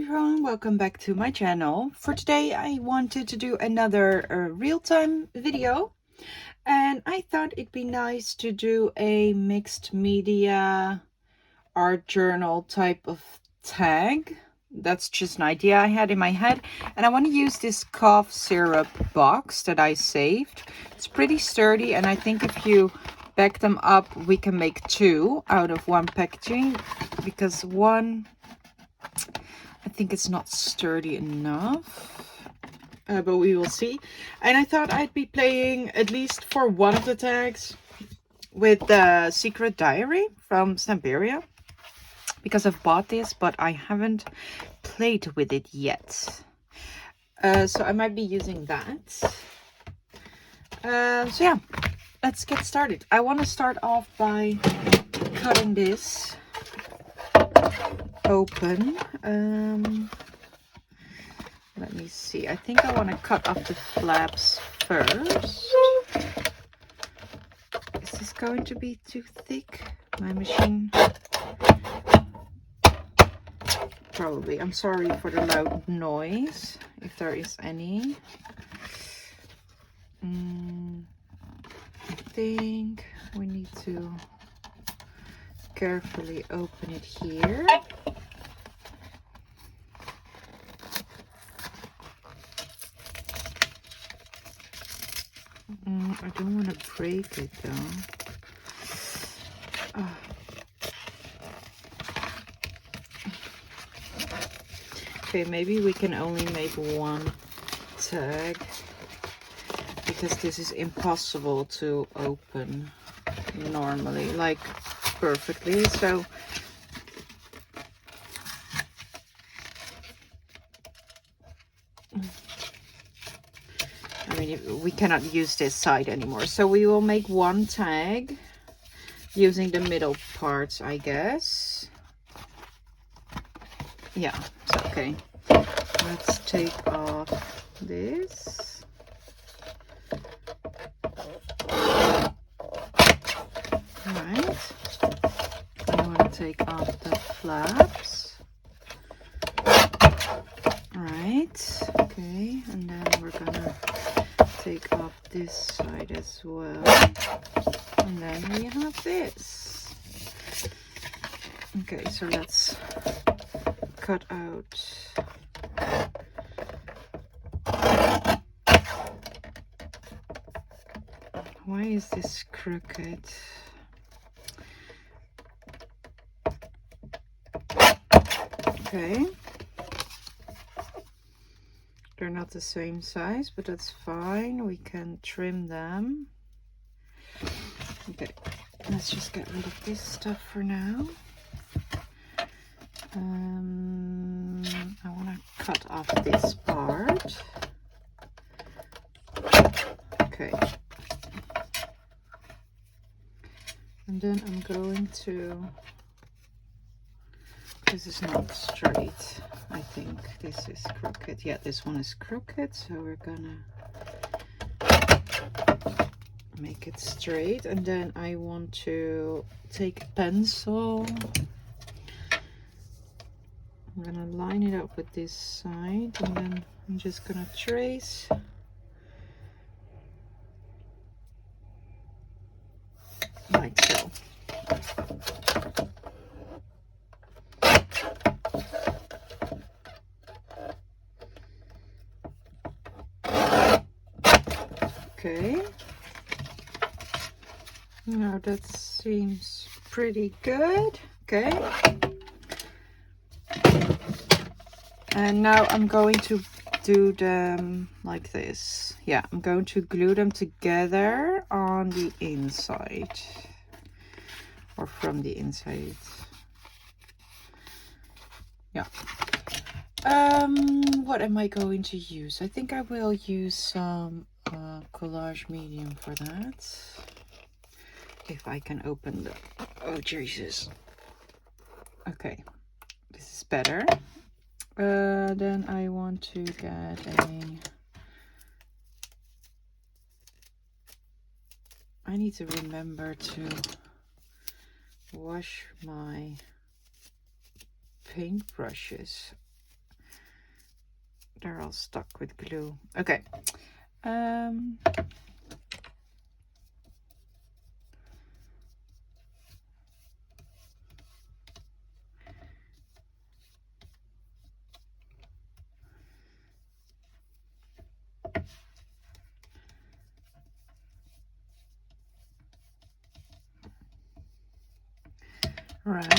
everyone, welcome back to my channel. For today I wanted to do another real-time video, and I thought it'd be nice to do a mixed media art journal type of tag. That's just an idea I had in my head, and I want to use this cough syrup box that I saved. It's pretty sturdy, and I think if you back them up we can make two out of one packaging, because one I think it's not sturdy enough, but we will see. And I thought I'd be playing, at least for one of the tags, with the Secret Diary from Stamperia, because I've bought this, but I haven't played with it yet. So I might be using that. So yeah, let's get started. I want to start off by cutting this open. Let me see. I think I want to cut off the flaps first. Is this going to be too thick? My machine? Probably. I'm sorry for the loud noise, if there is any. I think we need to carefully open it here. I don't want to break it though. Okay, maybe we can only make one tag, because this is impossible to open normally, like perfectly. So I mean, we cannot use this side anymore, so we will make one tag using the middle parts, I guess. Yeah, it's okay. Let's take off this. Alright. I want to take off the flaps. Alright, okay, and then we're gonna take off this side as well. And then we have this. Okay, so let's cut out. Why is this crooked? Okay. They're not the same size, but that's fine. We can trim them. Okay, let's just get rid of this stuff for now. I want to cut off this part. Okay. And then I'm going to... This is not straight. I think this is crooked. Yeah, this one is crooked, so we're gonna make it straight. And then I want to take a pencil. I'm gonna line it up with this side, and then I'm just gonna trace. Like so. Okay. Now that seems pretty good. Okay. And now I'm going to do them like this. Yeah, I'm going to glue them together on the inside, or from the inside. Yeah. What am I going to use? I think I will use some collage medium for that. If I can open the... Oh, Jesus. Okay. This is better. Then I want to get a... I need to remember to wash my paint brushes. They're all stuck with glue. Okay. Right.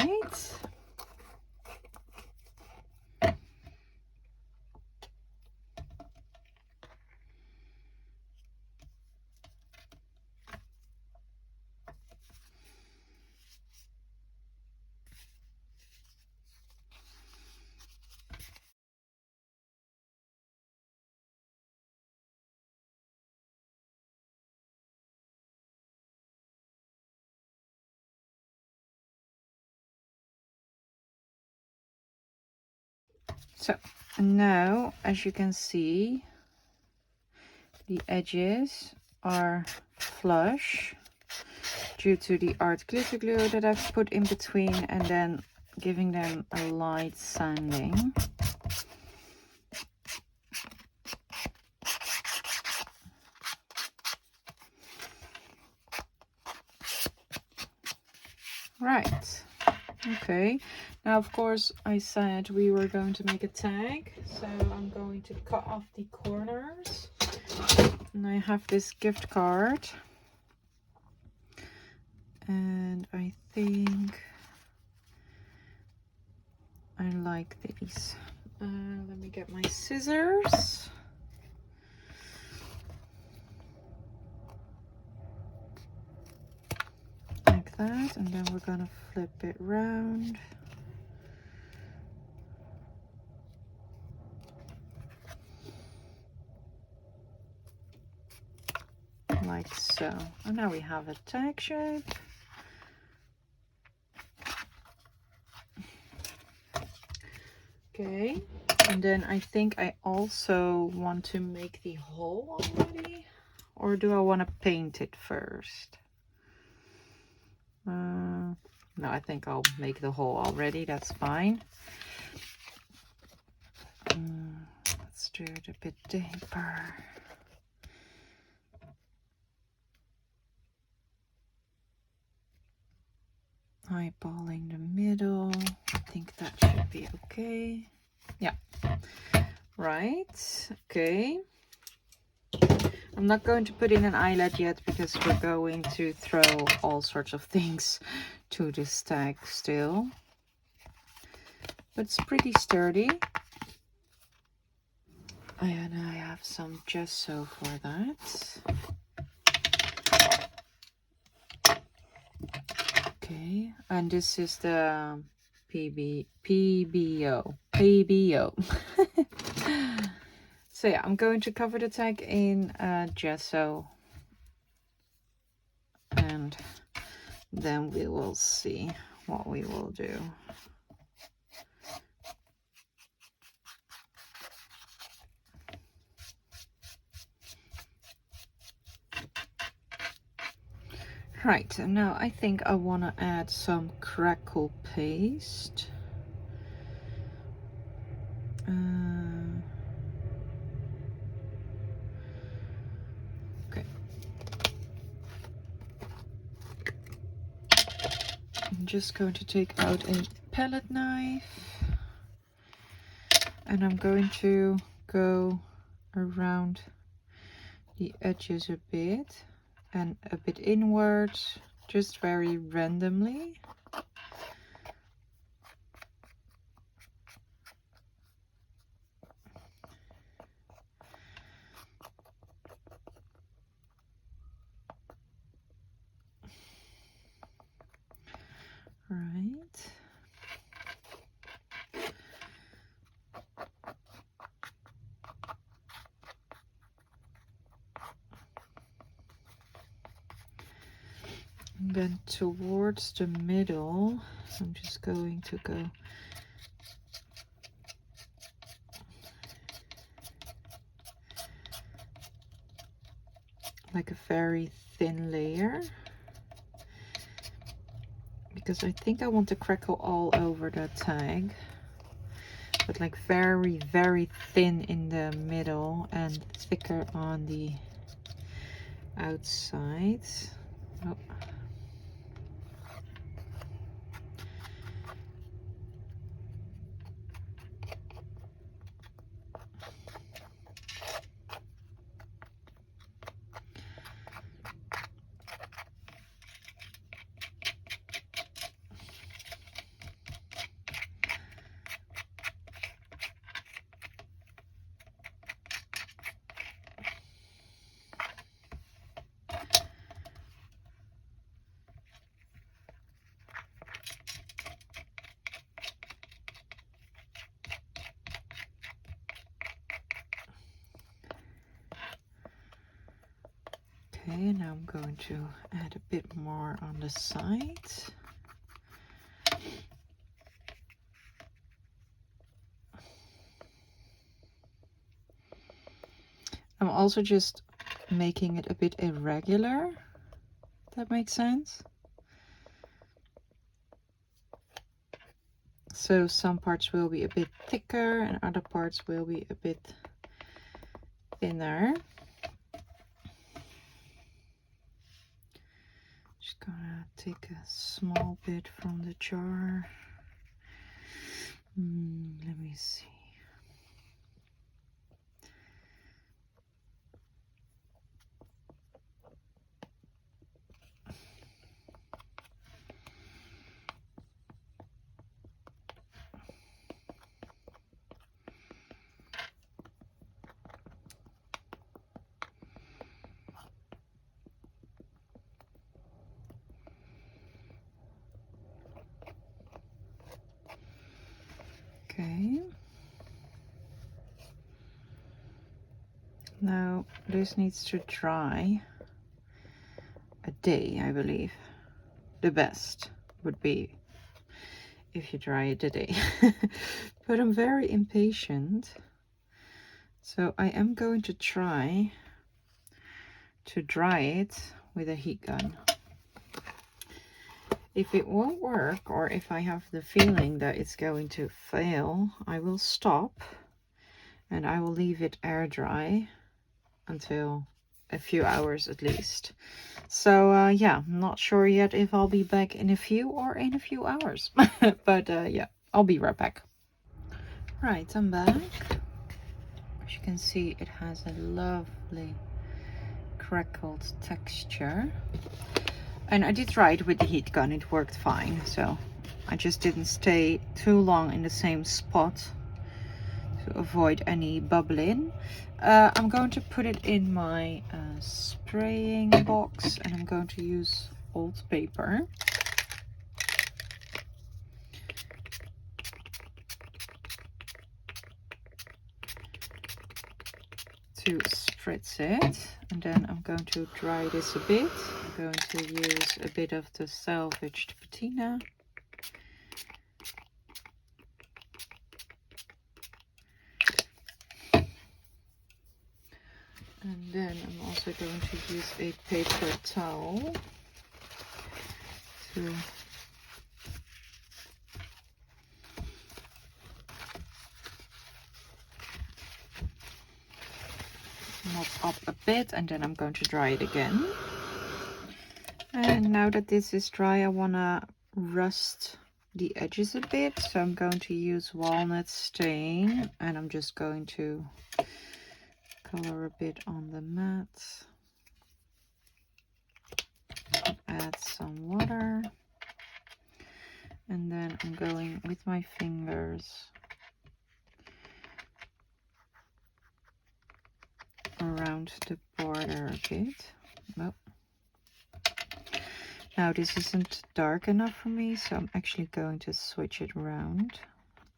So now, as you can see, the edges are flush due to the art glitter glue that I've put in between and then giving them a light sanding. Right. Okay. Now, of course, I said we were going to make a tag, so I'm going to cut off the corners. And I have this gift card. And I think I like these. Let me get my scissors. Like that, and then we're gonna flip it round. Like so. And now we have a tag shape. Okay, and then I think I also want to make the hole already, or do I want to paint it first? No, I think I'll make the hole already, that's fine. Let's do it a bit deeper. Eyeballing the middle. I think that should be okay. Yeah. Right. Okay. I'm not going to put in an eyelet yet because we're going to throw all sorts of things to this tag still. But it's pretty sturdy. And I have some gesso for that. Okay, and this is the PBO. So yeah, I'm going to cover the tag in gesso, and then we will see what we will do. Right, and now I think I want to add some crackle paste. Okay. I'm just going to take out a palette knife, and I'm going to go around the edges a bit and a bit inwards, just very randomly. Right. And then towards the middle, I'm just going to go like a very thin layer, because I think I want to crackle all over the tag. but like very, very thin in the middle and thicker on the outside. Oh. Okay, now I'm going to add a bit more on the side. I'm also just making it a bit irregular, if that makes sense. So some parts will be a bit thicker and other parts will be a bit thinner. Just gonna take a small bit from the jar. Let me see. Okay. Now this needs to dry a day, I believe. The best would be if you dry it a day. But I'm very impatient. So I am going to try to dry it with a heat gun. If it won't work, or if I have the feeling that it's going to fail, I will stop and I will leave it air dry until a few hours at least. So yeah, I'm not sure yet if I'll be back in a few hours. But yeah, I'll be right back. Right, I'm back. As you can see, it has a lovely crackled texture. And I did try it with the heat gun, it worked fine. So I just didn't stay too long in the same spot to avoid any bubbling. I'm going to put it in my spraying box, and I'm going to use old paper. To spritz it, and then I'm going to dry this a bit. I'm going to use a bit of the salvaged patina. And then I'm also going to use a paper towel to mop up a bit, and then I'm going to dry it again. And now that this is dry, I want to rust the edges a bit, so I'm going to use walnut stain, and I'm just going to color a bit on the mat. Add some water, and then I'm going with my fingers around the border a bit. Well, now this isn't dark enough for me, so I'm actually going to switch it around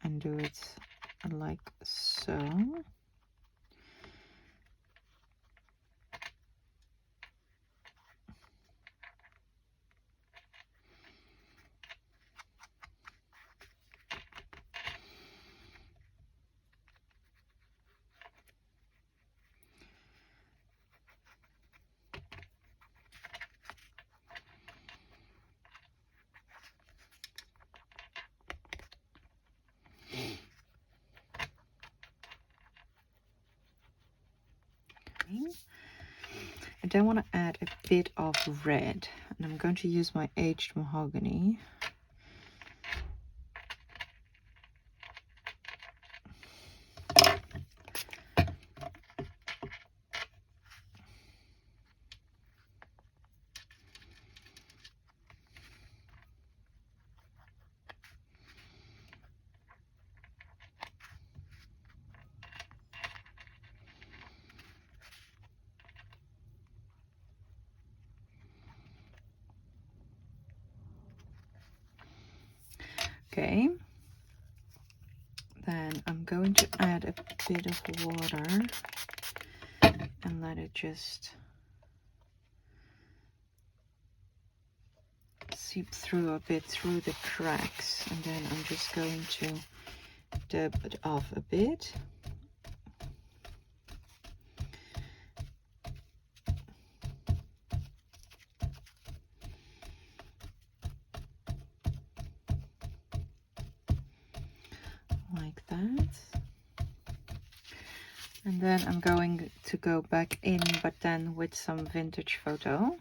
and do it like so. then want to add a bit of red, and I'm going to use my aged mahogany. Okay, then I'm going to add a bit of water and let it just seep through a bit through the cracks, and then I'm just going to dab it off a bit. Like that. And then I'm going to go back in, but then with some vintage photo.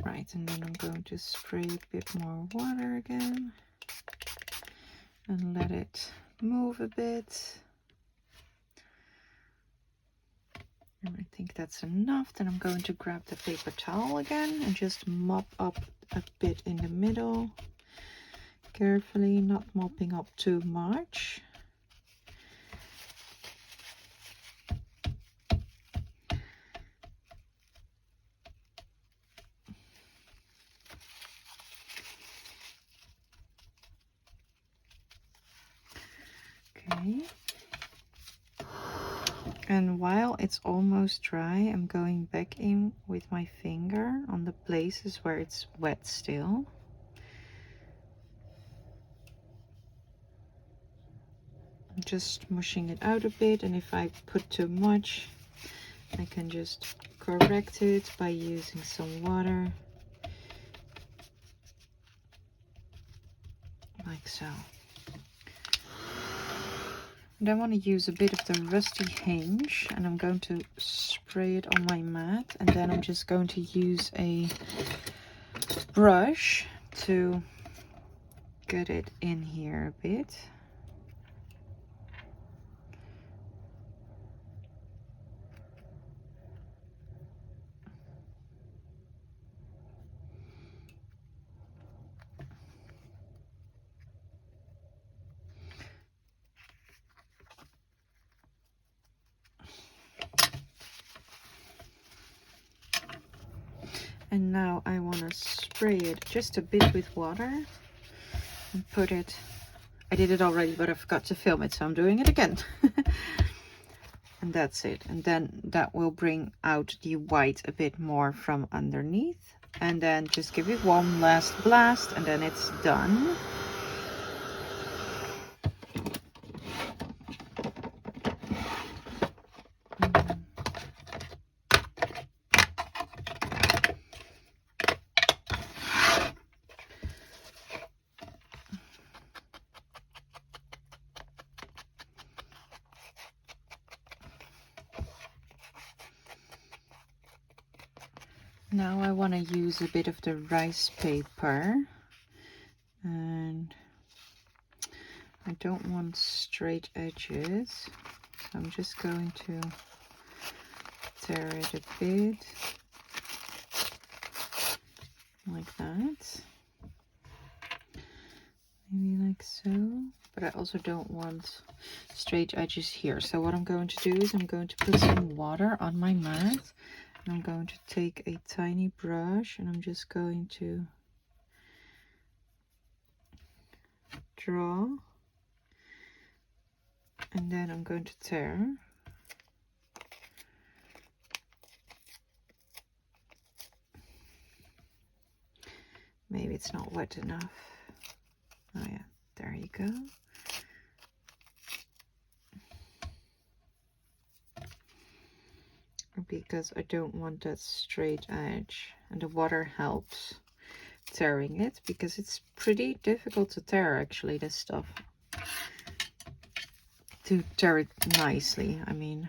Right, and then I'm going to spray a bit more water again and let it move a bit. And I think that's enough. Then I'm going to grab the paper towel again and just mop up a bit in the middle. Carefully, not mopping up too much. Okay. And while it's almost dry, I'm going back in with my finger on the places where it's wet still. I'm just mushing it out a bit, and if I put too much, I can just correct it by using some water. Like so. And I want to use a bit of the rusty hinge, and I'm going to spray it on my mat, and then I'm just going to use a brush to get it in here a bit. And now I want to spray it just a bit with water and put it, I did it already, but I forgot to film it, so I'm doing it again. And that's it. And then that will bring out the white a bit more from underneath. And then just give it one last blast, and then it's done. Now I want to use a bit of the rice paper, and I don't want straight edges, so I'm just going to tear it a bit like that, maybe like so. But I also don't want straight edges here, so what I'm going to do is I'm going to put some water on my mat. I'm going to take a tiny brush, and I'm just going to draw, and then I'm going to tear. Maybe it's not wet enough. Oh yeah, there you go. Because I don't want that straight edge, and the water helps tearing it, because it's pretty difficult to tear actually, this stuff. To tear it nicely, I mean.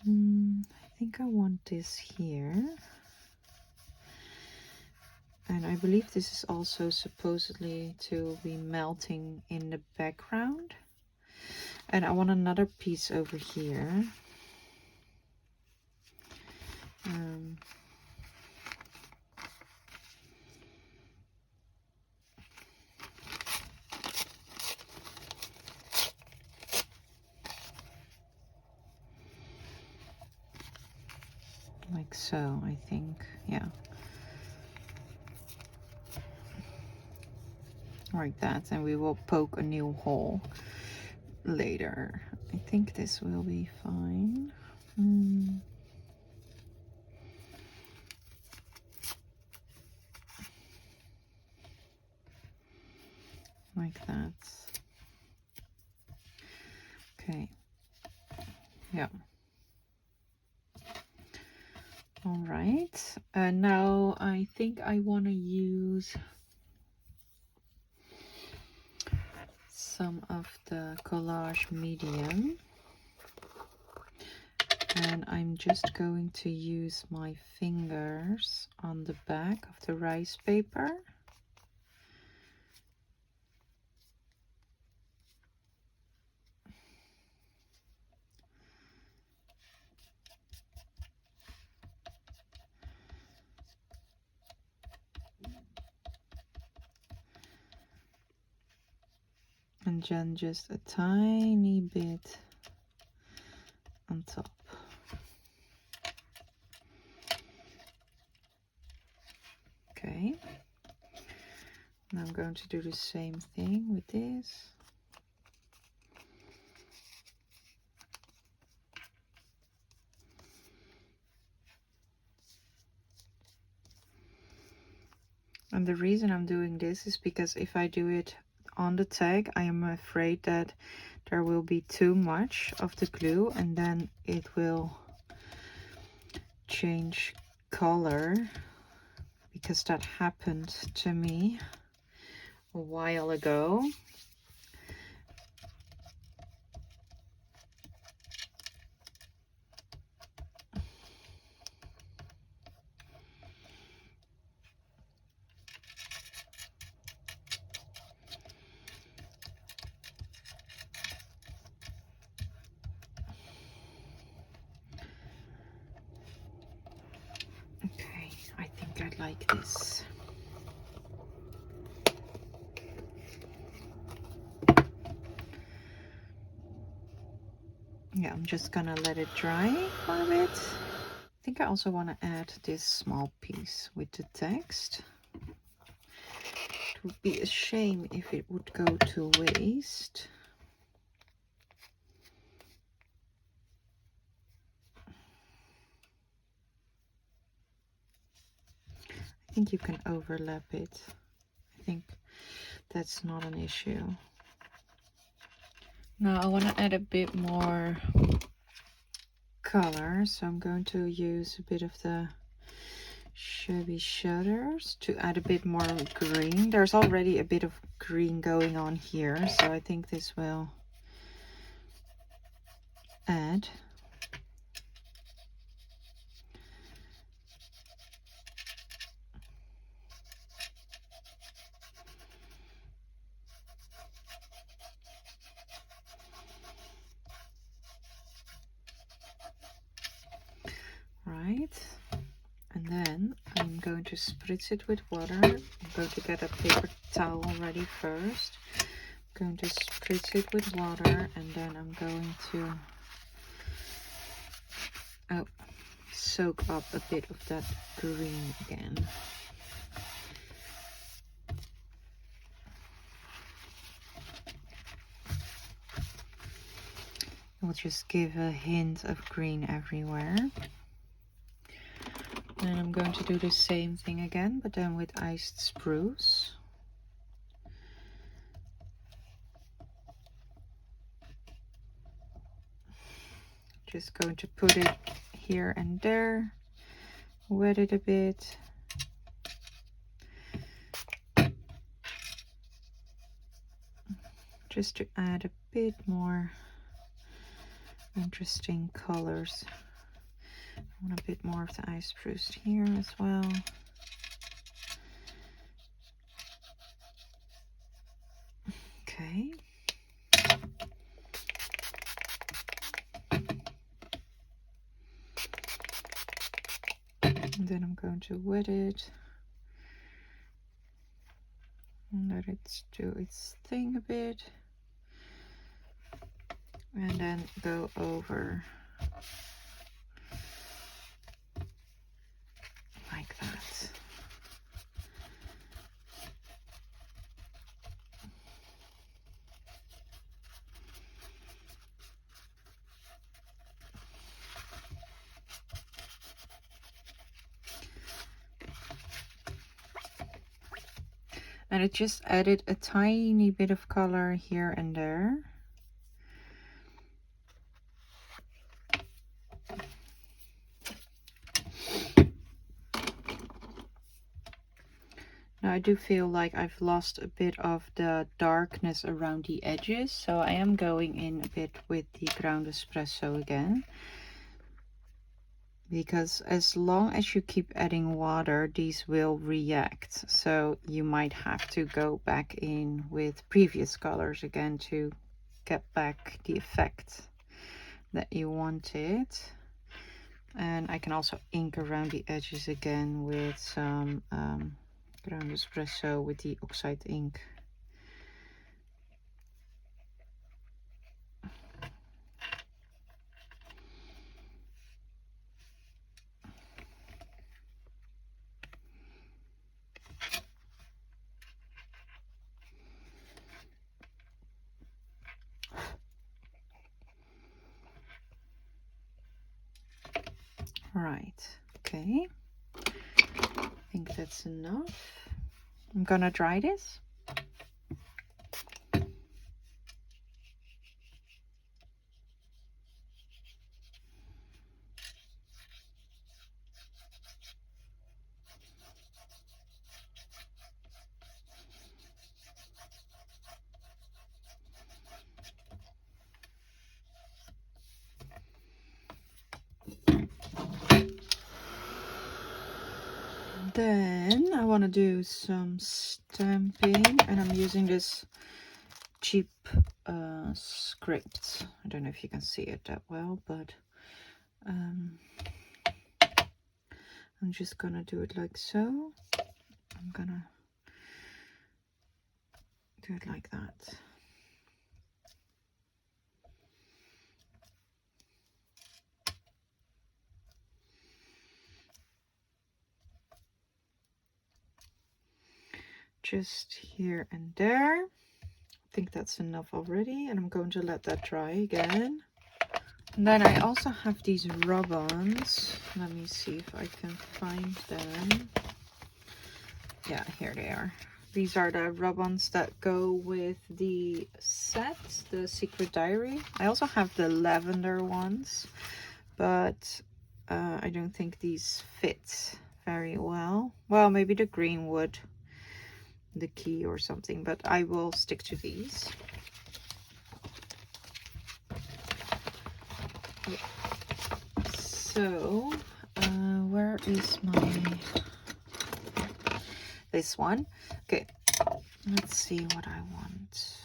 I think I want this here. And I believe this is also supposedly to be melting in the background. And I want another piece over here. Like so, I think, yeah. Like that, and we will poke a new hole later. I think this will be fine. Like that. Okay. Yeah. All right. And now I think I want to use some of the collage medium. And I'm just going to use my fingers on the back of the rice paper. And then just a tiny bit on top. Okay. And I'm going to do the same thing with this. And the reason I'm doing this is because if I do it on the tag, I am afraid that there will be too much of the glue and then it will change color, because that happened to me a while ago. Okay, I think I like this. Yeah, I'm just gonna let it dry for a bit. I think I also want to add this small piece with the text. It would be a shame if it would go to waste. I think you can overlap it. I think that's not an issue. Now I want to add a bit more color, so I'm going to use a bit of the Chevy Shutters to add a bit more green. There's already a bit of green going on here, so I think this will add. Right, and then I'm going to spritz it with water. I'm going to get a paper towel ready first. I'm going to spritz it with water, and then I'm going to soak up a bit of that green again. We'll just give a hint of green everywhere. And I'm going to do the same thing again, but then with iced spruce. Just going to put it here and there, wet it a bit. Just to add a bit more interesting colors. I want a bit more of the iced spruce here as well. Okay. And then I'm going to wet it and let it do its thing a bit. And then go over like that. And it just added a tiny bit of color here and there. Now I do feel like I've lost a bit of the darkness around the edges, so I am going in a bit with the ground espresso again. Because as long as you keep adding water, these will react. So you might have to go back in with previous colors again to get back the effect that you wanted. And I can also ink around the edges again with some ground espresso with the oxide ink. Right, okay, I think that's enough. I'm gonna dry this. Then I want to do some stamping, and I'm using this cheap script. I don't know if you can see it that well, but I'm just gonna do it like so. I'm gonna do it like that. Just here and there. I think that's enough already, and I'm going to let that dry again. And then I also have these rub-ons. Let me see if I can find them. Yeah, here they are. These are the rub-ons that go with the set, the Secret Dairy. I also have the lavender ones, but I don't think these fit very well. Well, maybe the green would, the key or something, but I will stick to these. So, where is this one? Okay, let's see what I want.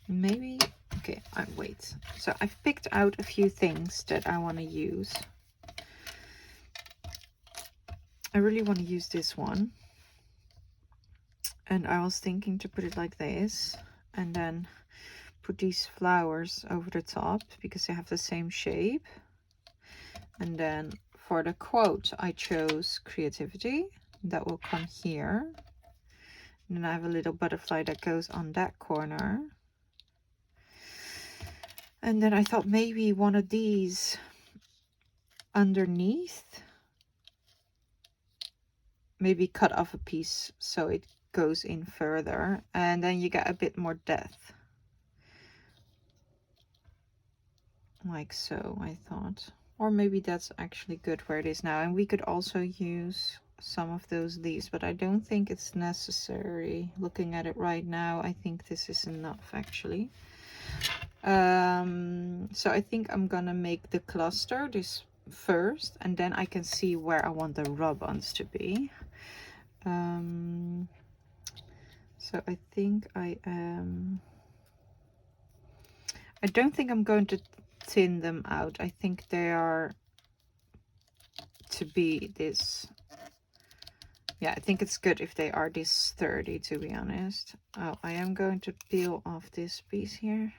Maybe, okay, wait. So I've picked out a few things that I want to use. I really want to use this one. And I was thinking to put it like this, and then put these flowers over the top because they have the same shape. And then for the quote, I chose creativity. That will come here. And then I have a little butterfly that goes on that corner. And then I thought maybe one of these underneath, maybe cut off a piece so it goes in further, and then you get a bit more depth, like so, I thought. Or maybe that's actually good where it is now, and we could also use some of those leaves, but I don't think it's necessary. Looking at it right now, I think this is enough actually. So I think I'm gonna make the cluster this first, and then I can see where I want the rub-ons to be. So I think I don't think I'm going to thin them out. I think they are to be this, yeah, I think it's good if they are this sturdy, to be honest. Oh, I am going to peel off this piece here.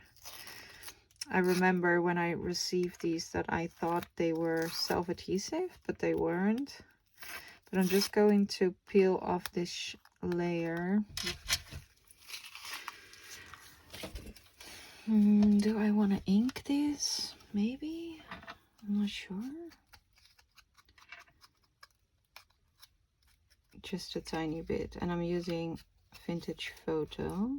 I remember when I received these that I thought they were self-adhesive, but they weren't. But I'm just going to peel off this layer. Do I want to ink this? Maybe? I'm not sure. Just a tiny bit. And I'm using Vintage Photo.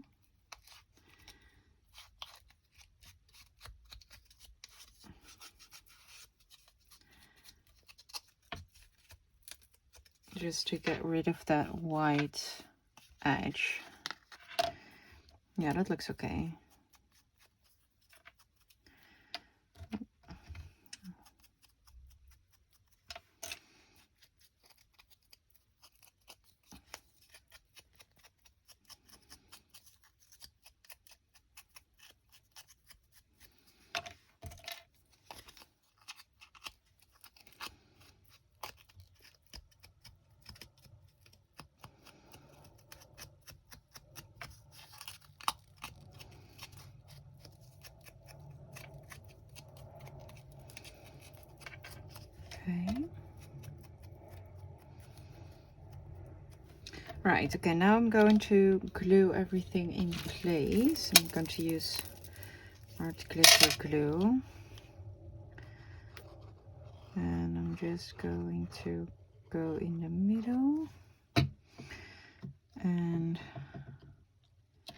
Just to get rid of that white edge. Yeah, that looks okay. Okay. Right, okay, now I'm going to glue everything in place. I'm going to use art glitter glue. And I'm just going to go in the middle. And I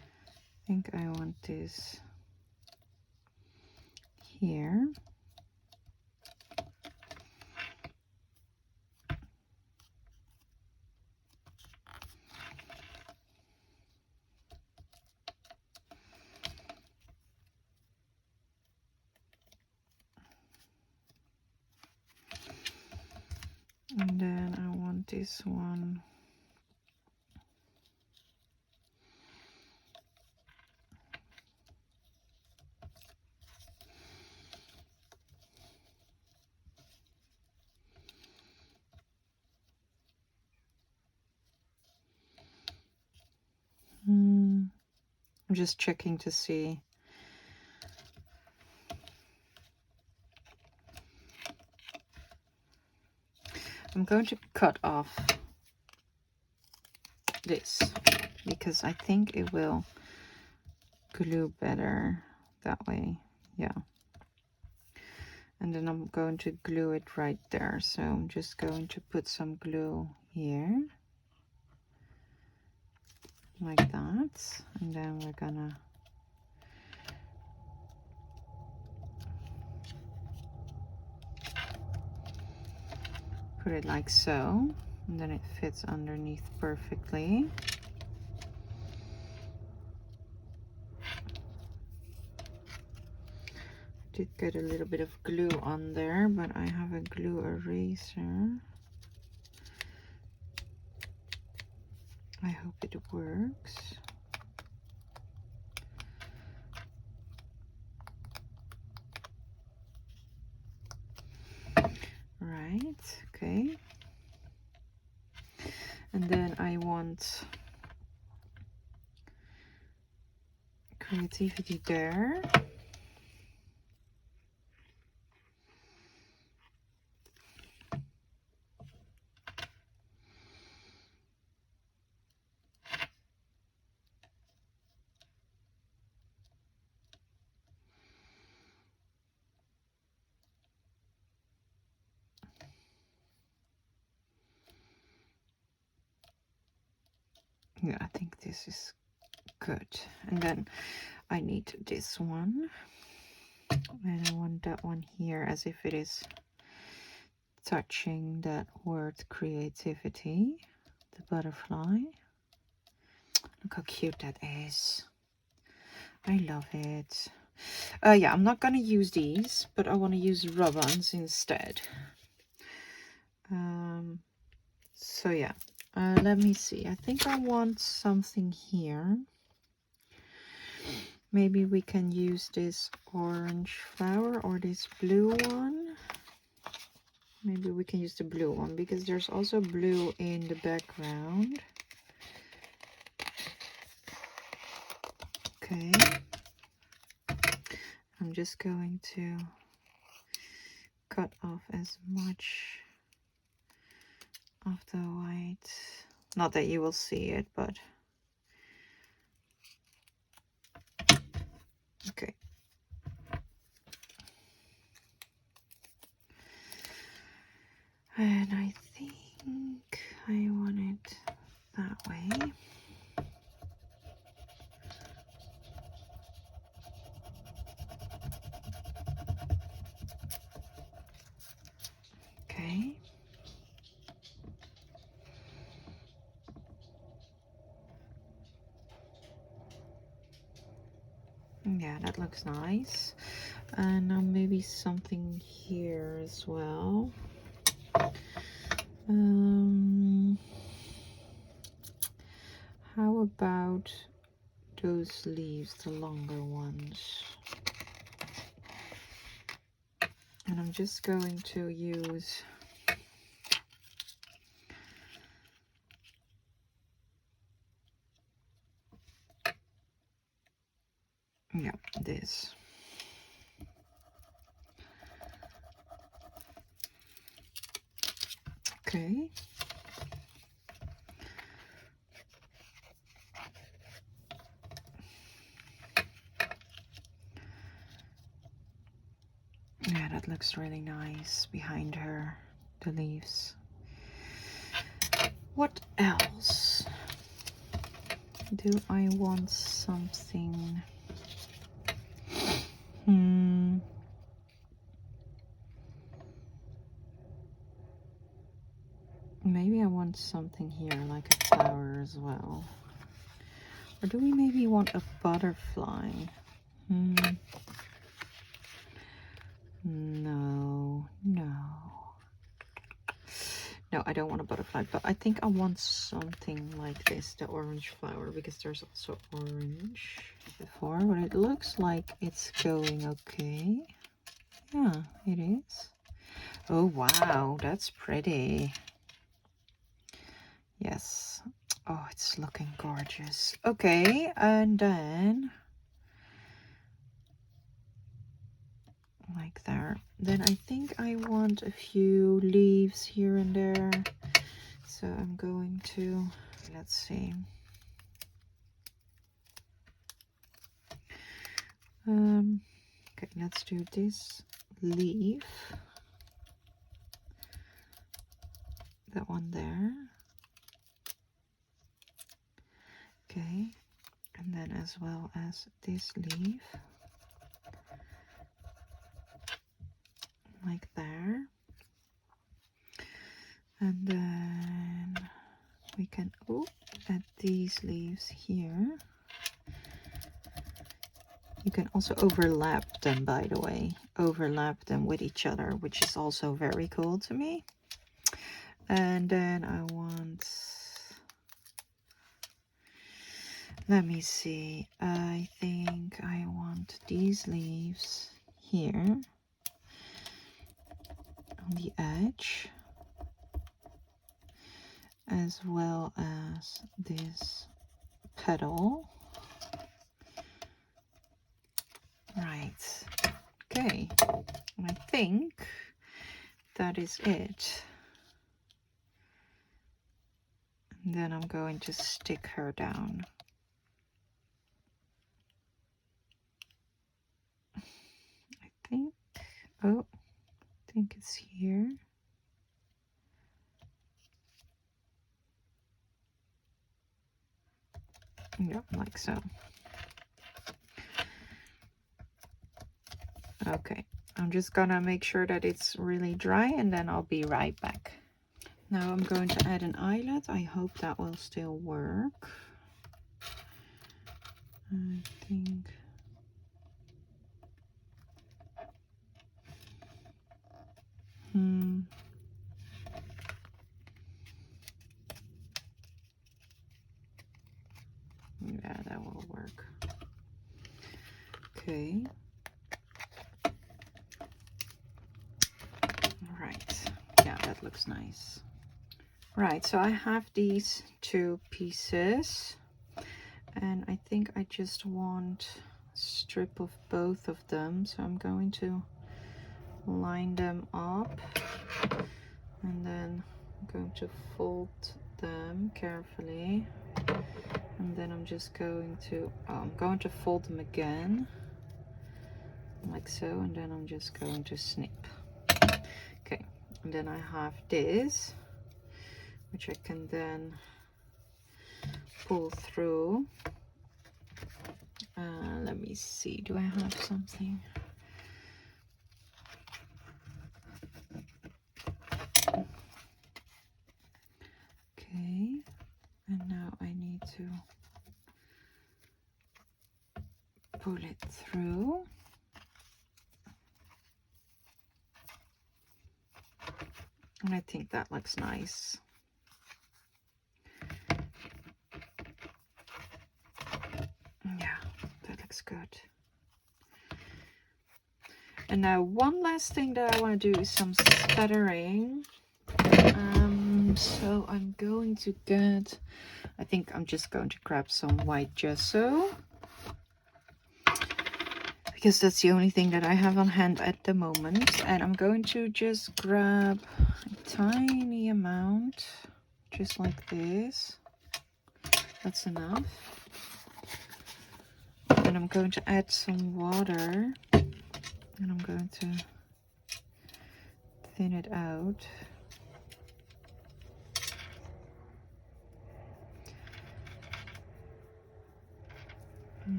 think I want this here. And then I want this one I'm just checking to see. I'm going to cut off this because I think it will glue better that way. Yeah. And then I'm going to glue it right there. So I'm just going to put some glue here. Like that. And then we're gonna put it like so. And then it fits underneath perfectly. Did get a little bit of glue on there, but I have a glue eraser. I hope it works. Right, okay. And then I want creativity there. Yeah, I think this is good. And then I need this one. And I want that one here as if it is touching that word creativity. The butterfly. Look how cute that is. I love it. Yeah, I'm not gonna use these, but I want to use rub-ons instead. So yeah, let me see. I think I want something here. Maybe we can use this orange flower or this blue one. Maybe we can use the blue one because there's also blue in the background. Okay. I'm just going to cut off as much of the white. Not that you will see it, but okay. And I think I want it that way. Okay. Yeah, that looks nice. And now maybe something here as well. How about those leaves, the longer ones? And I'm just going to use this. Okay. Yeah, that looks really nice behind her, the leaves. What else? Do I want something? Maybe I want something here, like a flower as well. Or do we maybe want a butterfly? No. No, I don't want a butterfly, but I think I want something like this, the orange flower, because there's also orange before, but it looks like it's going okay. Yeah, it is. Oh, wow, that's pretty. Yes. Oh, it's looking gorgeous. Okay, and then like there. Then I think I want a few leaves here and there. So I'm going to, let's see. Okay, let's do this leaf. That one there. Okay, and then as well as this leaf. Like there. And then we can add these leaves here. You can also overlap them, by the way. Overlap them with each other, which is also very cool to me. And then I want... Let me see. I think I want these leaves here on the edge, as well as this petal. Right. Okay. I think that is it. And then I'm going to stick her down. I think it's here. Yeah, like so. Okay, I'm just gonna make sure that it's really dry and then I'll be right back. Now I'm going to add an eyelet. I hope that will still work. I think. Yeah, that will work. Okay. Right. Yeah, that looks nice. Right, so I have these two pieces. And I think I just want a strip of both of them. So I'm going to line them up. And then I'm going to fold them carefully. And then I'm just going to, I'm going to fold them again. Like so. And then I'm just going to snip. Okay. And then I have this, which I can then pull through. Let me see, do I have something? Okay, and now I need to pull it through. And I think that looks nice. Yeah, that looks good. And now one last thing that I want to do is some spattering. So I'm going to get, I think I'm just going to grab some white gesso, because that's the only thing that I have on hand at the moment. And I'm going to just grab a tiny amount, just like this. That's enough. And I'm going to add some water, and I'm going to thin it out.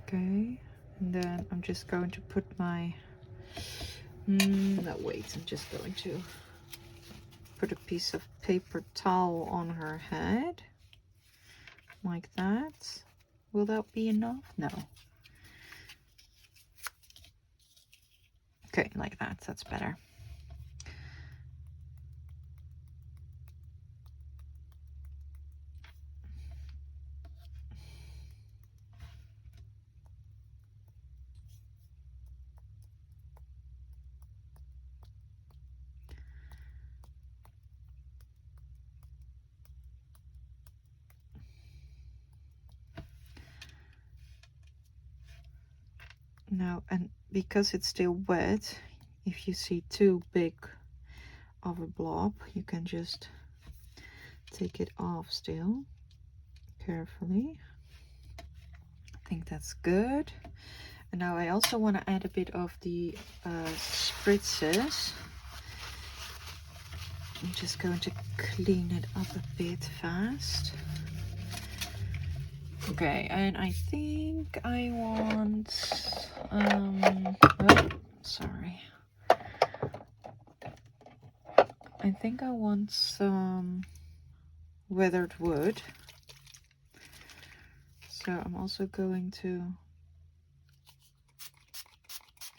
Okay, and then I'm just going to put my, no wait, I'm just going to put a piece of paper towel on her head, like that. Will that be enough? No. Okay, like that, that's better. Now, and because it's still wet, if you see too big of a blob, you can just take it off still carefully. I think that's good. And now I also want to add a bit of the spritzes. I'm just going to clean it up a bit fast. Okay, and I think I want, oh, sorry. I think I want some weathered wood. So I'm also going to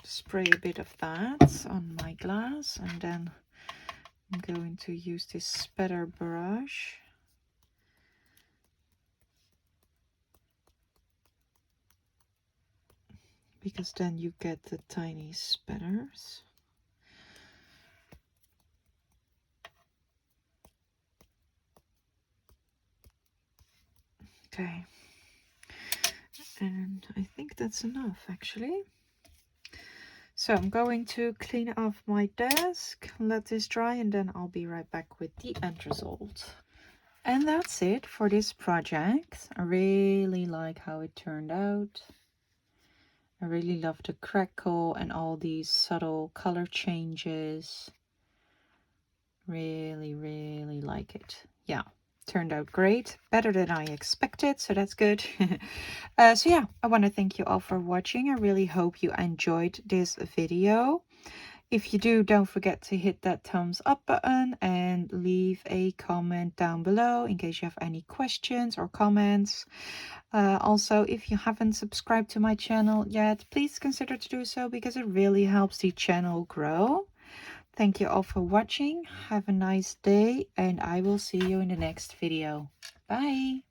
spray a bit of that on my glass, and then I'm going to use this spatter brush. Because then you get the tiny spatters. Okay, and I think that's enough actually. So I'm going to clean off my desk, let this dry, and then I'll be right back with the end result. And that's it for this project. I really like how it turned out. I really love the crackle and all these subtle color changes. Really, really like it. Yeah. Turned out great, better than I expected, so that's good. So yeah, I want to thank you all for watching. I really hope you enjoyed this video. If you do, don't forget to hit that thumbs up button and leave a comment down below in case you have any questions or comments. Also, if you haven't subscribed to my channel yet, please consider to do so because it really helps the channel grow. Thank you all for watching. Have a nice day and I will see you in the next video. Bye!